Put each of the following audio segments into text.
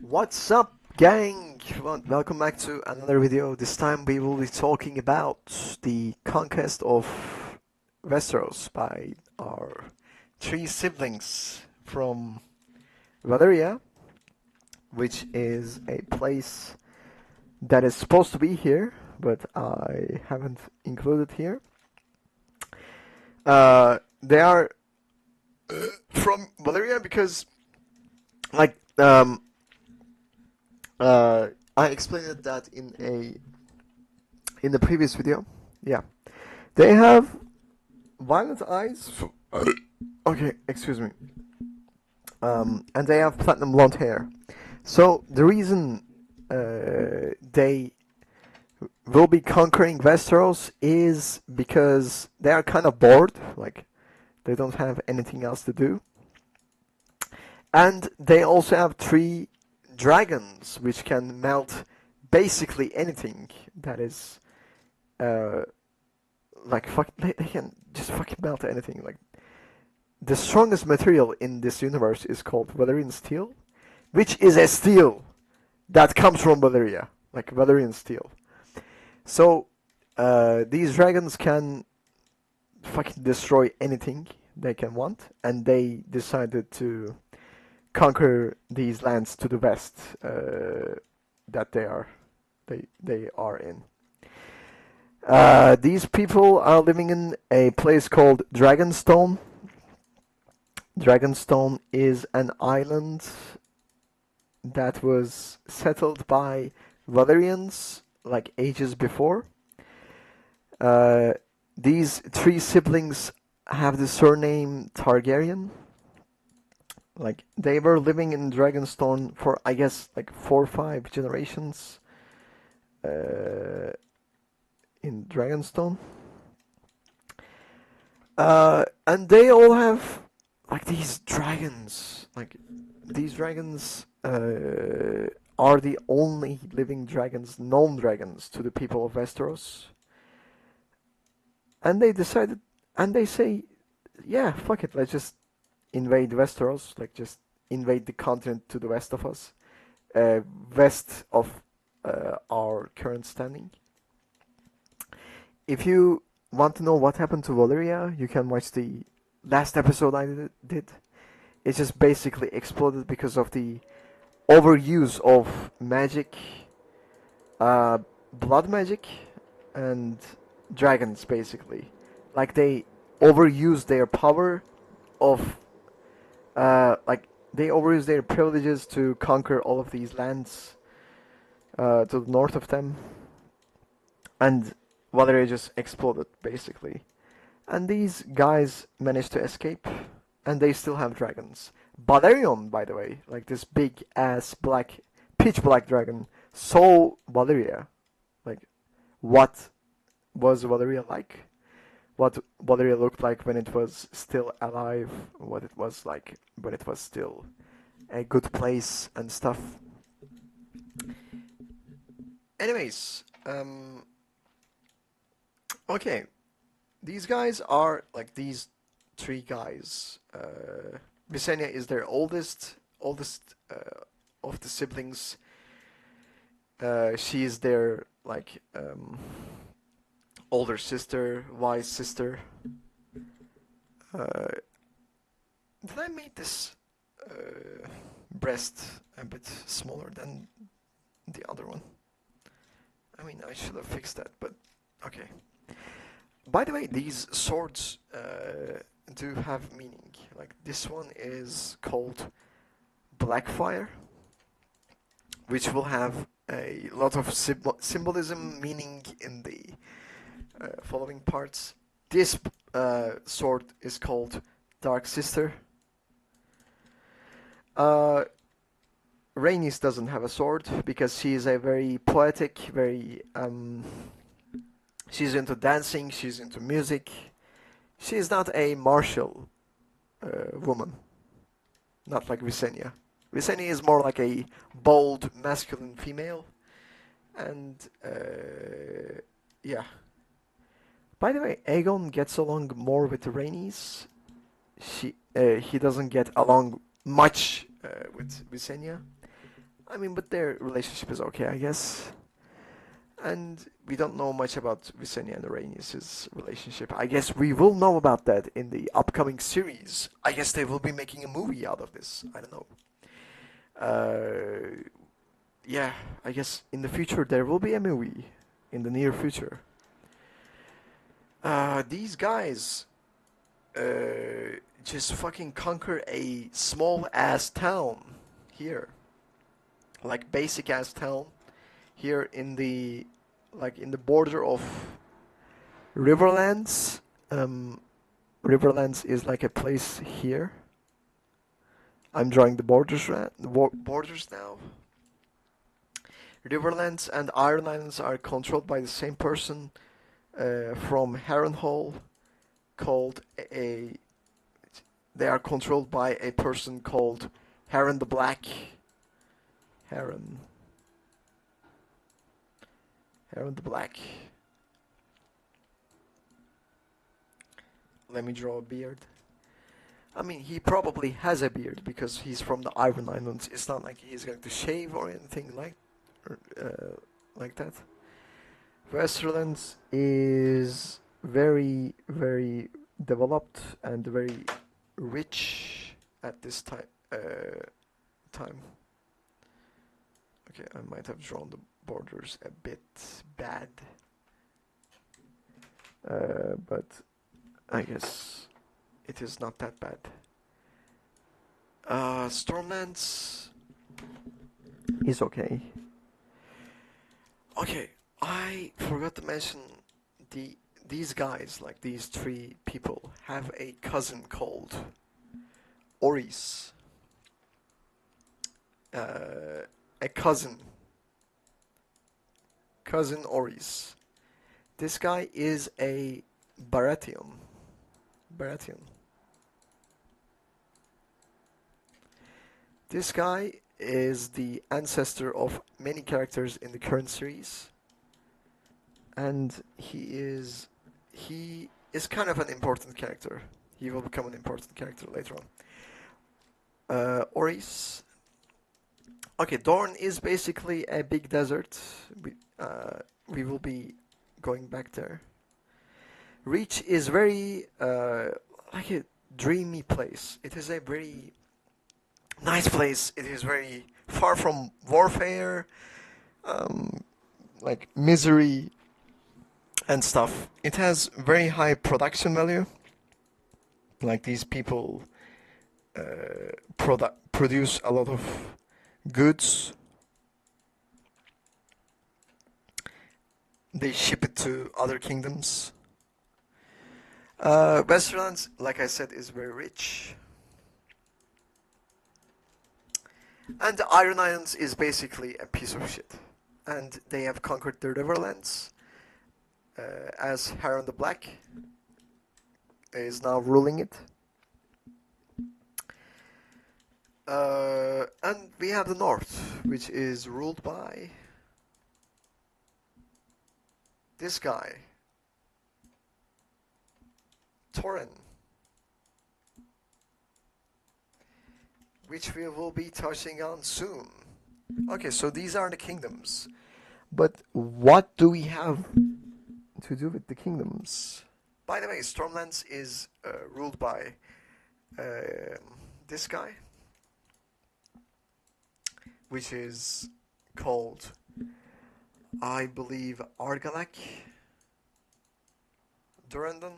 What's up, gang? Welcome back to another video. This time we will be talking about the conquest of Westeros by our three siblings from Valeria, which is a place that is supposed to be here, but I haven't included here. They are from Valeria because, like, I explained that in the previous video. Yeah, they have violet eyes. Okay, excuse me. And they have platinum blonde hair. So the reason they will be conquering Westeros is because they are kind of bored. Like they don't have anything else to do, and they also have three dragons which can melt basically anything that is they can just fucking melt anything. Like the strongest material in this universe is called Valyrian steel, which is a steel that comes from Valyria, like Valyrian steel. So these dragons can fucking destroy anything they can want, and they decided to conquer these lands to the west that they are in. These people are living in a place called Dragonstone. Dragonstone is an island that was settled by Valyrians like ages before. These three siblings have the surname Targaryen. Like they were living in Dragonstone for I guess like 4 or 5 generations in Dragonstone. And they all have like these dragons. Like these dragons are the only living dragons, known dragons to the people of Westeros. And they decided, and they say, yeah, fuck it, let's just invade Westeros, like just invade the continent to the west of us, west of our current standing. If you want to know what happened to Valyria, you can watch the last episode I did. It just basically exploded because of the overuse of magic, blood magic, and dragons, basically. Like they overused their power of they overuse their privileges to conquer all of these lands to the north of them, and Valeria just exploded basically. And these guys managed to escape, and they still have dragons. Balerion, by the way, like this big ass black, pitch black dragon, saw Valeria. Like, what was Valeria like? What Valeria looked like when it was still alive, what it was like when it was still a good place and stuff. Anyways, okay, these guys are like these three guys. Visenya is their oldest of the siblings. She is their like older sister, wise sister. Did I make this breast a bit smaller than the other one? I mean, I should have fixed that, but okay. By the way, these swords do have meaning. Like this one is called Blackfire, which will have a lot of symbolism, meaning in the following parts. This sword is called Dark Sister. Rhaenys doesn't have a sword because she is a very poetic, very she's into dancing, she's into music. She is not a martial woman, not like Visenya. Visenya is more like a bold, masculine female, and yeah. By the way, Aegon gets along more with Rhaenys. He doesn't get along much with Visenya. I mean, but their relationship is okay, I guess. And we don't know much about Visenya and Rhaenys' relationship. I guess we will know about that in the upcoming series. I guess they will be making a movie out of this. I don't know. Uh, yeah, I guess in the future there will be a movie. In the near future. These guys just fucking conquer a small ass town here. Like basic ass town here in the in the border of Riverlands. Um, Riverlands is like a place here. I'm drawing the borders now. Riverlands and Iron Islands are controlled by the same person from Harrenhal, called a. They are controlled by a person called Harren the Black. Harren. Harren the Black. Let me draw a beard. I mean, he probably has a beard because he's from the Iron Islands. It's not like he's going to shave or anything like that. Westerlands is very, very developed and very rich at this time. Okay, I might have drawn the borders a bit bad, but I guess it is not that bad. Stormlands is okay. Okay, I forgot to mention these guys, like these three people, have a cousin called Oris. A cousin Oris. This guy is a Baratheon. This guy is the ancestor of many characters in the current series, and he is kind of an important character. He will become an important character later on. Oris. Okay, Dorne is basically a big desert. We will be going back there. Reach is very like a dreamy place. It is a very nice place. It is very far from warfare, like misery and stuff. It has very high production value. Like these people produce a lot of goods. They ship it to other kingdoms. Westerlands, like I said, is very rich. And the Iron Islands is basically a piece of shit. And they have conquered the Riverlands, as Harren the Black is now ruling it. And we have the North, which is ruled by this guy, Torren, which we will be touching on soon. Okay, so these are the kingdoms. But what do we have to do with the kingdoms? By the way, Stormlands is ruled by this guy, which is called, I believe, Argalak Durandon.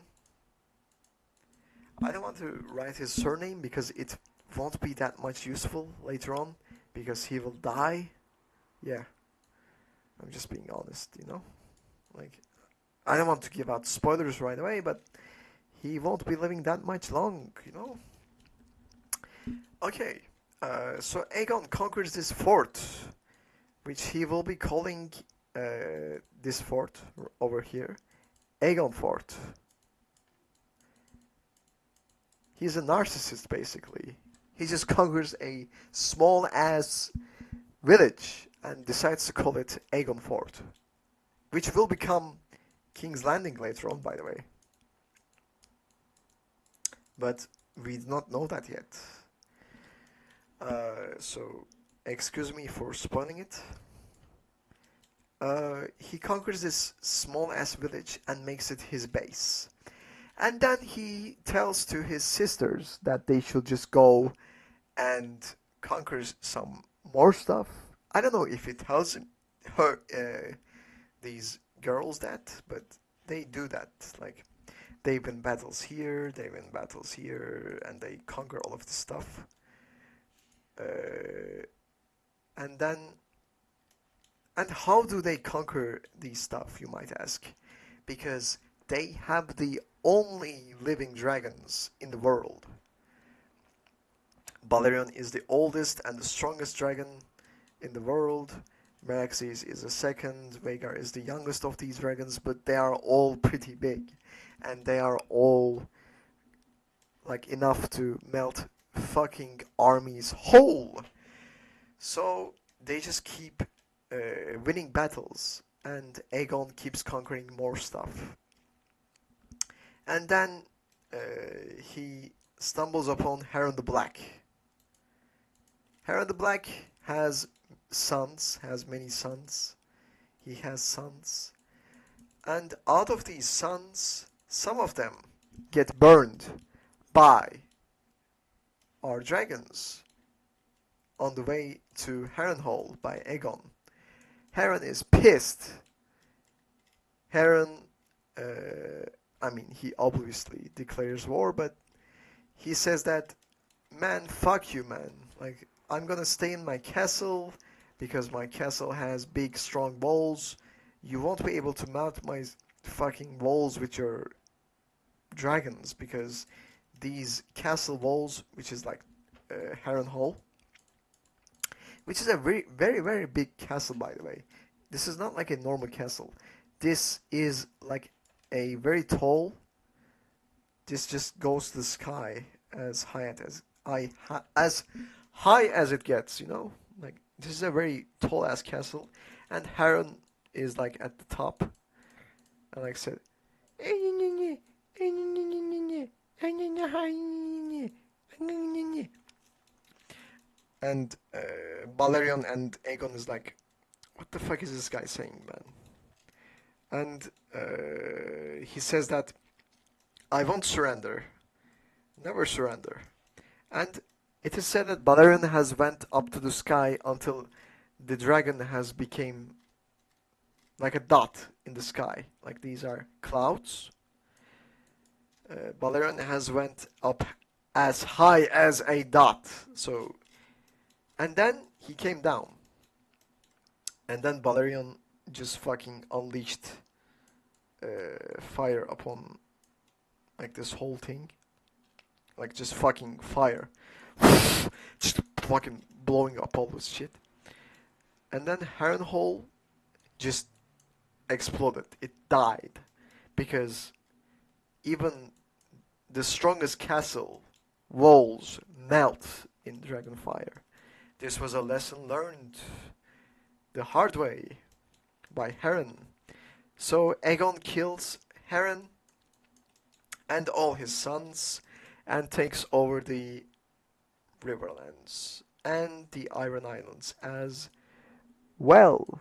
I don't want to write his surname because it won't be that much useful later on, because he will die. Yeah, I'm just being honest, you know? Like, I don't want to give out spoilers right away, but he won't be living that much long, you know? Okay, so Aegon conquers this fort, which he will be calling this fort over here Aegon Fort. He's a narcissist, basically. He just conquers a small-ass village and decides to call it Aegon Fort, which will become King's Landing later on, by the way. But we do not know that yet. So excuse me for spoiling it. He conquers this small ass village and makes it his base. And then he tells to his sisters that they should just go and conquer some more stuff. I don't know if he tells her, these girls that, but they do that. Like, they win battles here, they win battles here, and they conquer all of this stuff. Uh, and then, and how do they conquer these stuff, you might ask? Because they have the only living dragons in the world. Balerion is the oldest and the strongest dragon in the world. Meraxes is the second. Vhagar is the youngest of these dragons, but they are all pretty big. And they are all like enough to melt fucking armies whole. So they just keep winning battles, and Aegon keeps conquering more stuff. And then he stumbles upon Heron the Black. Heron the Black has sons, has many sons. He has sons. And out of these sons, some of them get burned by our dragons on the way to Harrenhal by Aegon. Heron is pissed. Heron, he obviously declares war, but he says that, man, fuck you, man. Like, I'm gonna stay in my castle because my castle has big, strong walls. You won't be able to mount my fucking walls with your dragons because these castle walls, which is like Harrenhal, which is a very, very, very big castle, by the way. This is not like a normal castle. This is like a very tall. This just goes to the sky as high as it gets. You know, like this is a very tall ass castle, and Harren is like at the top. And like I said, and Balerion and Aegon is like, what the fuck is this guy saying, man? And he says that I won't surrender, never surrender. And it is said that Balerion has went up to the sky until the dragon has became like a dot in the sky. Like these are clouds. Balerion has went up as high as a dot. So, and then he came down. And then Balerion just fucking unleashed fire upon like this whole thing. Like just fucking fire. Just fucking blowing up all this shit. And then Harrenhal just exploded. It died. Because even the strongest castle walls melt in Dragonfire. This was a lesson learned the hard way by Harren. So Aegon kills Harren and all his sons and takes over the Riverlands and the Iron Islands as well.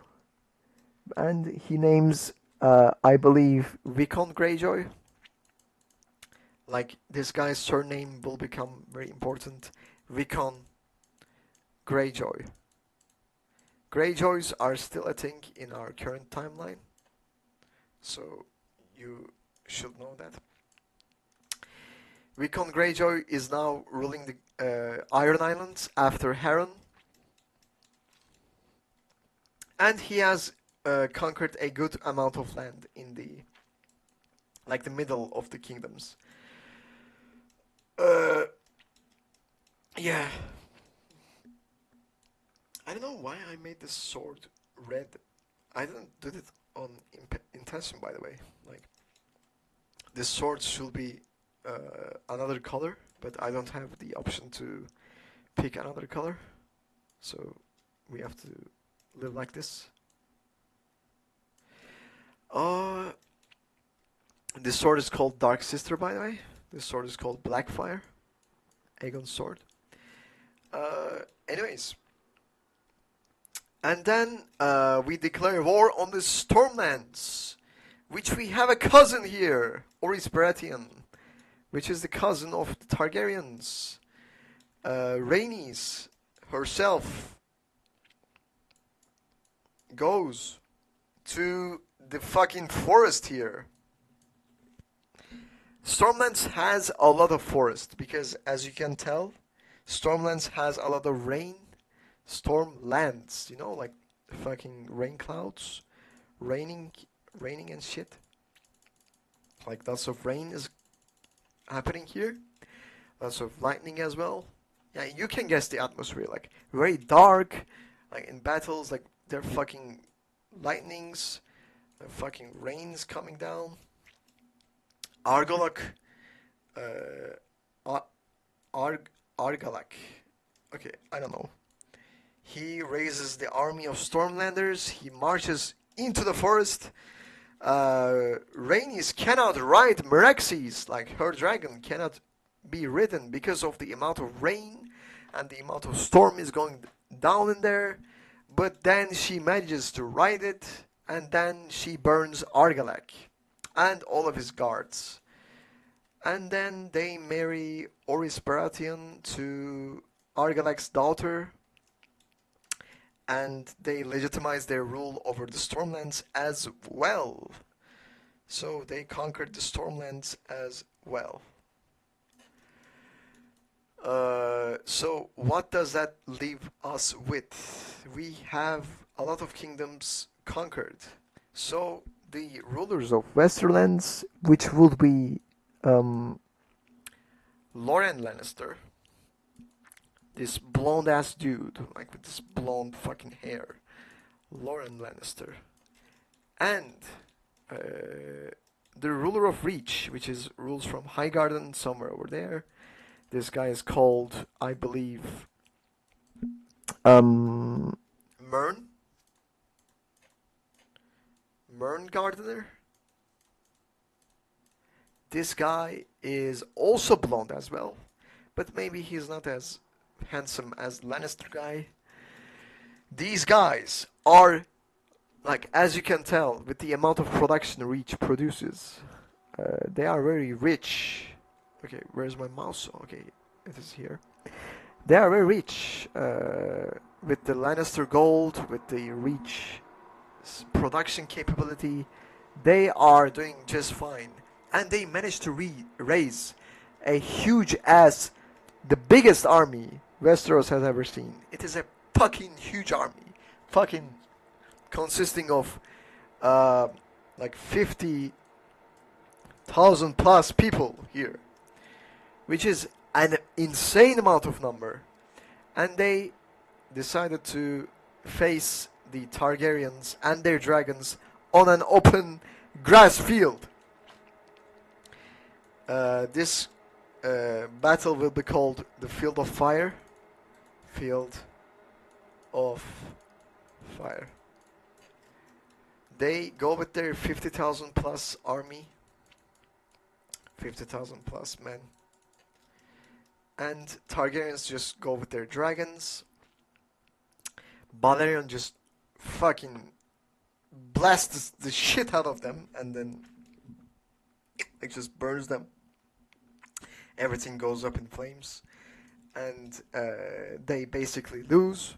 And he names, I believe, Vicon Greyjoy. Like, this guy's surname will become very important. Vicon Greyjoy. Greyjoys are still a thing in our current timeline. So, you should know that. Vicon Greyjoy is now ruling the Iron Islands after Harren. And he has conquered a good amount of land in the middle of the kingdoms. Yeah. I don't know why I made this sword red. I didn't do it on intention, by the way. Like, this sword should be another color, but I don't have the option to pick another color. So we have to live like this. This sword is called Dark Sister, by the way. This sword is called Blackfire. Aegon's sword. Anyways, And then we declare war on the Stormlands, which we have a cousin here, Oris Baratheon, which is the cousin of the Targaryens. Rhaenys herself goes to the fucking forest here. Stormlands has a lot of forest because, as you can tell, Stormlands has a lot of rain. Stormlands, you know, like fucking rain clouds, raining and shit. Like lots of rain is happening here. Lots of lightning as well. Yeah, you can guess the atmosphere, like very dark, like in battles, like they're fucking lightnings, fucking rains coming down. Argolok, Argalak. Okay, I don't know. He raises the army of Stormlanders. He marches into the forest. Rhaenys cannot ride Meraxes, like her dragon cannot be ridden because of the amount of rain and the amount of storm is going down in there. But then she manages to ride it, and then she burns Argalak and all of his guards. And then they marry Oris Baratheon to Argalak's daughter, and they legitimize their rule over the Stormlands as well. So they conquered the Stormlands as well. So what does that leave us with? We have a lot of kingdoms conquered. So the rulers of Westerlands, which would be Loren Lannister, this blonde ass dude, like with this blonde fucking hair, Loren Lannister, and the ruler of Reach, which is rules from Highgarden, somewhere over there. This guy is called, I believe, Mern Gardener. This guy is also blonde as well, but maybe he's not as handsome as Lannister guy. These guys are, like, as you can tell, with the amount of production Reach produces, they are very rich. Okay, where's my mouse? Okay, it is here. They are very rich with the Lannister gold, with the Reach production capability. They are doing just fine. And they managed to raise a huge ass, the biggest army Westeros has ever seen. It is a fucking huge army. Fucking consisting of like 50,000 plus people here, which is an insane amount of number. And they decided to face the Targaryens and their dragons on an open grass field. This battle will be called the Field of Fire. Field of Fire. They go with their 50,000 plus army. 50,000 plus men. And Targaryens just go with their dragons. Balerion just fucking blasts the shit out of them and then it just burns them. Everything goes up in flames. And they basically lose.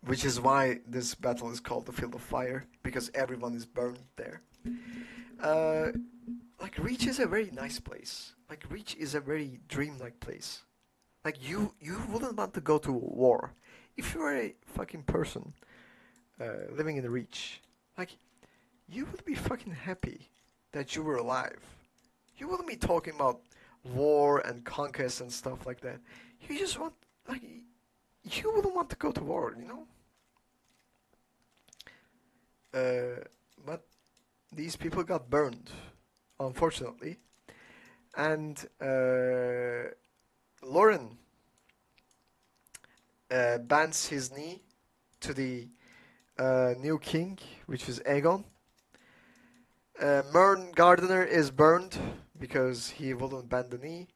Which is why this battle is called the Field of Fire. Because everyone is burned there. Like, Reach is a very nice place. Like, Reach is a very dreamlike place. Like, you wouldn't want to go to war. If you were a fucking person living in Reach, like, you would be fucking happy that you were alive. You wouldn't be talking about war and conquest and stuff like that. You just want, like, you wouldn't want to go to war, you know? But these people got burned, unfortunately. And Loren bends his knee to the new king, which is Aegon. Mern Gardener is burned because he wouldn't bend the knee.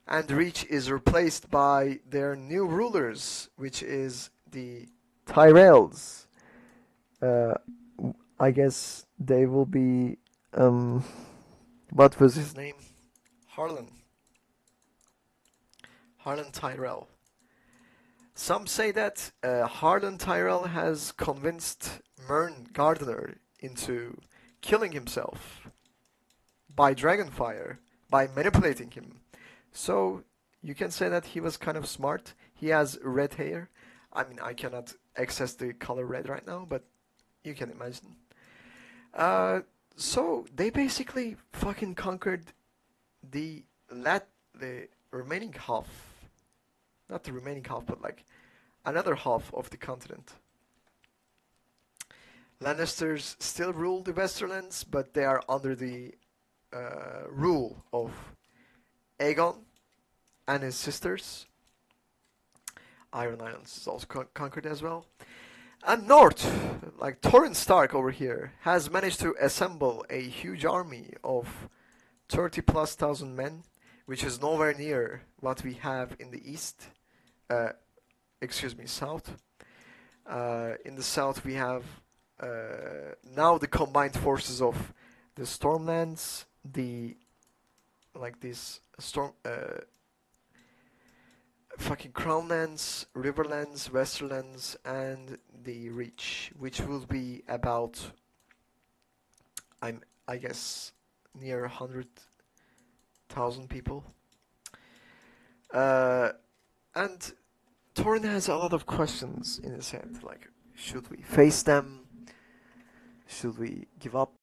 And Reach is replaced by their new rulers, which is the Tyrells. Uh, I guess they will be. What was his name? Harlan. Harlan Tyrell. Some say that Harlan Tyrell has convinced Mern Gardner into killing himself by Dragonfire, by manipulating him. So you can say that he was kind of smart. He has red hair. I mean, I cannot access the color red right now, but you can imagine. Uh, so they basically fucking conquered the the remaining half, not the remaining half, but like another half of the continent. Lannisters still rule the Westerlands, but they are under the rule of Aegon and his sisters. Iron Islands is also conquered as well. And North, like Torrhen Stark over here, has managed to assemble a huge army of 30 plus thousand men, which is nowhere near what we have in the east. Uh, excuse me, south. In the south, we have now the combined forces of the Stormlands, the like these storm fucking Crownlands, Riverlands, Westerlands, and the Reach, which will be about I guess near 100,000 people. Uh, and Torrhen has a lot of questions in his head, like should we face them? Should we give up?